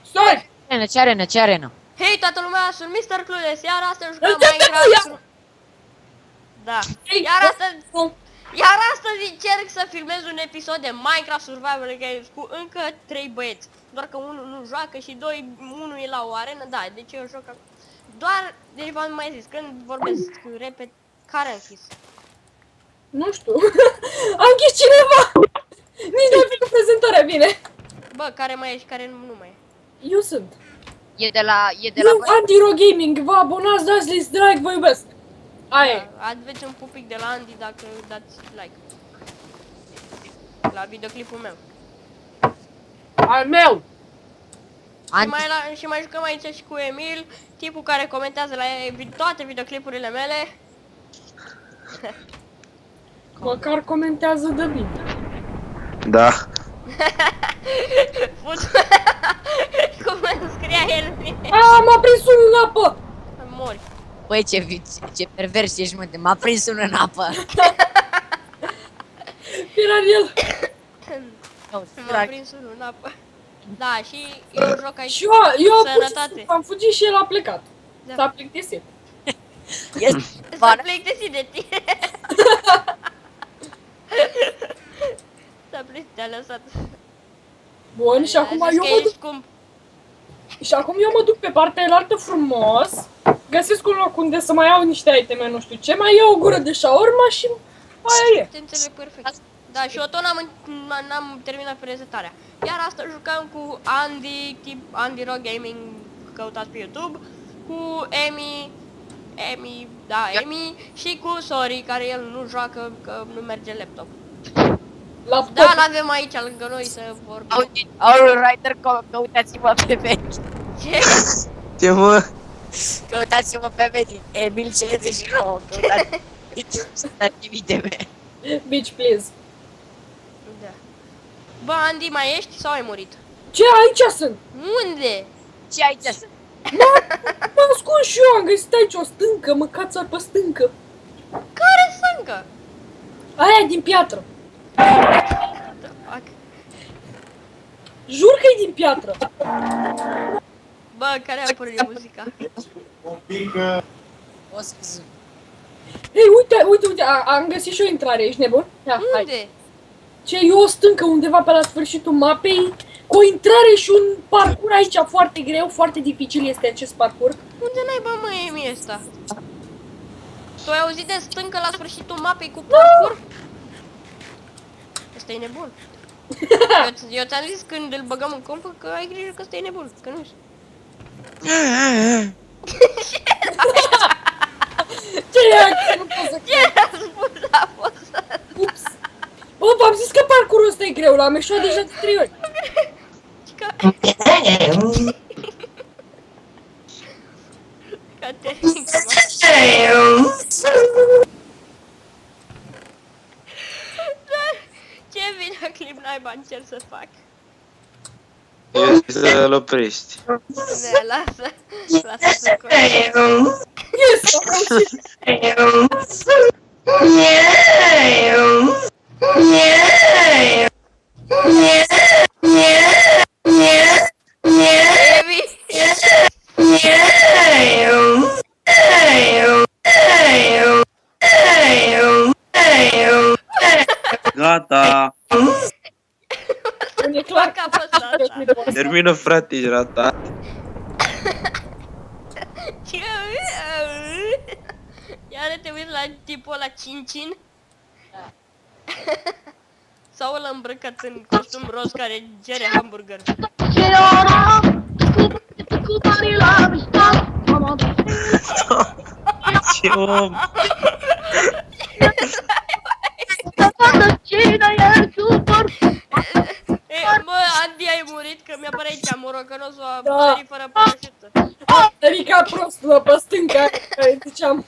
Stai! Ce arenă, ce arenă? Hei toată lumea, sunt Mr. Clueless, iar astăzi jucăm Minecraft. Da. Iar astăzi încerc să filmez un episod de Minecraft Survival Games cu încă 3 băieți. Doar că unul nu joacă și unul e la o arenă, da, deci eu joc. Doar, deci v-am mai zis, când vorbesc repet, care a închis? Nu știu. Am închis cineva! Nici nu fi cu prezentarea bine. Bă, care mai e și care nu mai e? Eu sunt. E de la Eu, Anti-Ro Gaming, vă abonați, dați dislike, vă iubesc. Aia e. Aveți un pupic de la Andy dacă dați like. La videoclipul meu. Al meu. Și mai jucăm aici și cu Emil, tipul care comentează la toate videoclipurile mele. Măcar comentează de bine. Da. Cum îmi scria el mie. M-a prins unul în apă! Mori. Băi, ce pervers ești, mă, m-a prins unul în apă. Era el. M-a prins unul în apă. Da, și eu joc aici. Și eu Sănătate. am fugit și el a plecat. Da. S-a plictisit. S-a plictisit de tine. S-a plictisit, te-a lăsat. Bun, și acum eu mă duc. Și acum eu mă duc pe partea elaltă frumos. Găsesc un loc unde să mai iau niște iteme, nu știu ce, mai iau o gură de shawarma și aia e. Te înțeleg perfect. Da, și eu tot n-am terminat prezentarea. Iar astăzi jucăm cu Andy, tip Andy-Ro Gaming, căutați pe YouTube, cu Emi, și cu Sori, care el nu joacă, că nu merge laptop. Da, l-avem aici lângă noi să vorbim. Alrighter, căutați-mă pe vechi. Ce? Ce mă? Căutați-mă pe vechi. Emil 69, căutați-mă de Bitch, please. Da. Bă, Andy, mai ești sau ai murit? Ce? Aici sunt. Unde? Ce aici sunt? M-am ascuns și eu, am găsit aici o stâncă, măcați-o pe stâncă. Care sâncă? Aia din piatră. Fuck. Jur că e din piatră. Bă, care a apărut muzica? O să zic. Ei, uite, am găsit și o intrare, ești nebun? Ia, hai. Unde? Ce, e o stâncă undeva pe la sfârșitul mapei, cu o intrare și un parcurs aici foarte greu, foarte dificil este acest parcurs. Unde naiba mă e mie ăsta? Tu ai auzit de stâncă la sfârșitul mapei cu parcurs? Ăsta e nebun. Eu ți-am zis când îl băgăm în compă că ai grijă că ăsta e nebun, că nu știu. Ce reacție, nu pot să Ce răspuns a fost? Ups. Bă, v-am zis că parcursul ăsta e greu, l-am ieșit deja de 3 ori. Ce videoclip naiba încerc să fac? Eu să-l oprești. Ne, lasă să continui. Yes, am reușit. Evi! Gata. E clar că a fost asta. Termină, frate, ești ratat. Iar te uiți la tipul ăla cincin? Sau ăla îmbrăcat în costum roz care cere hamburger? Ce om. Bă, Andy, ai murit că mi-apare aici morocănosul a sărit fără parașută. Rica prostul pe stânca, care ziceam.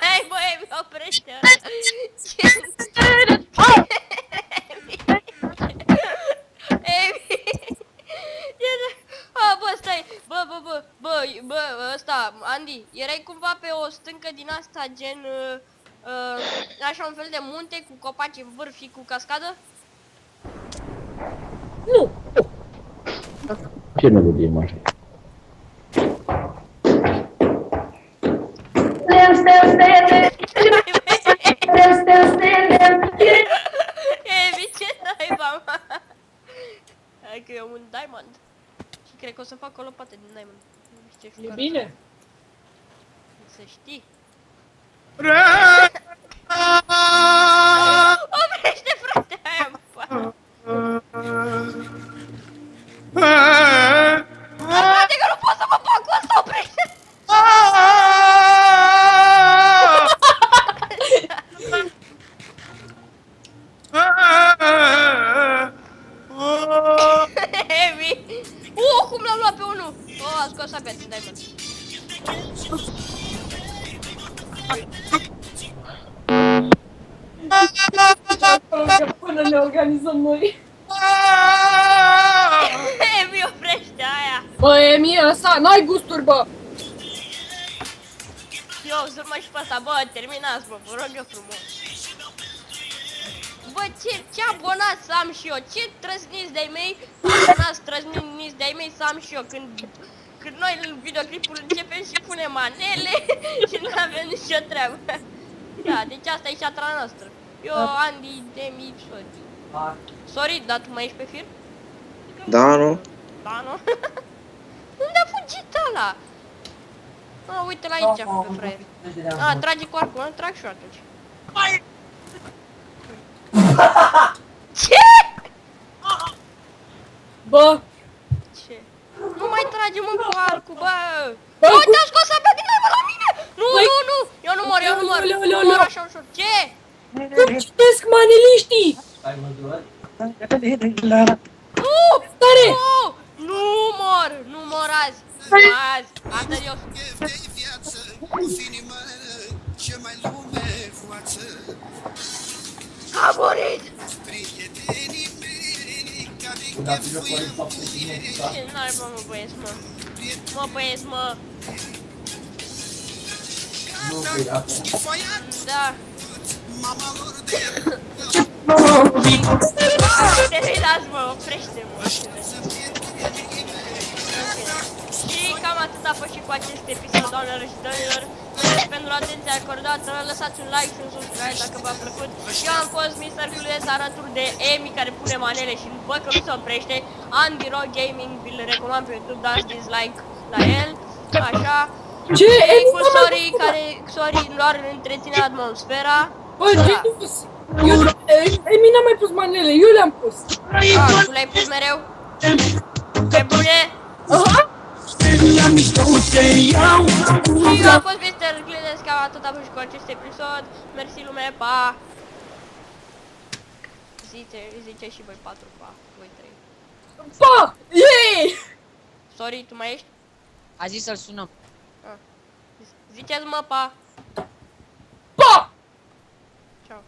Hai, bă, Emi, oprește. Emi. Bă, stai. Bă, ăsta, Andy, erai cumva pe o stâncă din asta, gen... așa un fel de munte cu copaci în vârf și cu cascadă? Nu! Ce melodie mai așa? Evi, ce naiba, mă? Hai că e un diamond. Și cred că o să fac o lopată din diamond. Nu știu ce E știu bine. să știi. Oprește, frate, aia mă fac. Frate, că nu pot să mă fac cu asta, oprește! Heavy! Cum l-am luat pe unul! A scos abia din diamond. Că până ne organizăm noi. Heavy, oprește aia! Bă, e mie asta, n-ai gusturi, bă! Eu, surmă și pe asta, bă, terminați, bă, vă rog eu frumos. Bă, ce abonați să am și eu, ce trăsniți de-ai mei, abonați trăsniți de-ai mei să am și eu, când noi în videoclipul începem și punem manele și nu avem nicio treabă. Da, deci asta e șatra noastră. Eu, Andy, Demi, Sori. Sorry, dar tu mai ești pe fir? Da, nu? Da, nu? Unde a fugit ăla? Uite-l aici, pe fraier. Trage cu arcul, trag și eu atunci. Ce? Bă! Ce? Nu mai trage mă cu arcul, bă! Bă, Uite, a scos abia din aia la mine! Nu, nu! Eu nu mor, eu nu mor! Nu mor așa ușor. Ce? Îmi citesc maneliștii! Nu! Tare! Nu! Nu mor! Nu mor azi! Azi! Asta eu. A murit! Ce naiba, mă băieți, mă? Mă băieți, mă! Da! Terminați, mă, oprește-mă! Și cam atât a fost și cu acest episod, doamnelor și domnilor. Mulțumesc pentru atenția acordată, lăsați un like și un subscribe dacă v-a plăcut. Eu am fost Mr. Clues alături de Emi care pune manele și văd că nu se oprește. Andy Ro Gaming, vi-l recomand pe YouTube, dați dislike la el, așa. Ce? Și cu Sori doar întreține atmosfera. Bă, genius! Emi n-a mai pus manele, eu le-am pus. Tu le-ai pus mereu? Pe bune? Aha! Și eu am fost Mr. Clues, cam atât a fost și cu acest episod. Mersi lume, pa! Zice și voi 4, pa, voi 3. Pa! Yay! Sorry, tu mai ești? A zis să-l sunăm. Ziceți mă, pa! Pa! Ciao.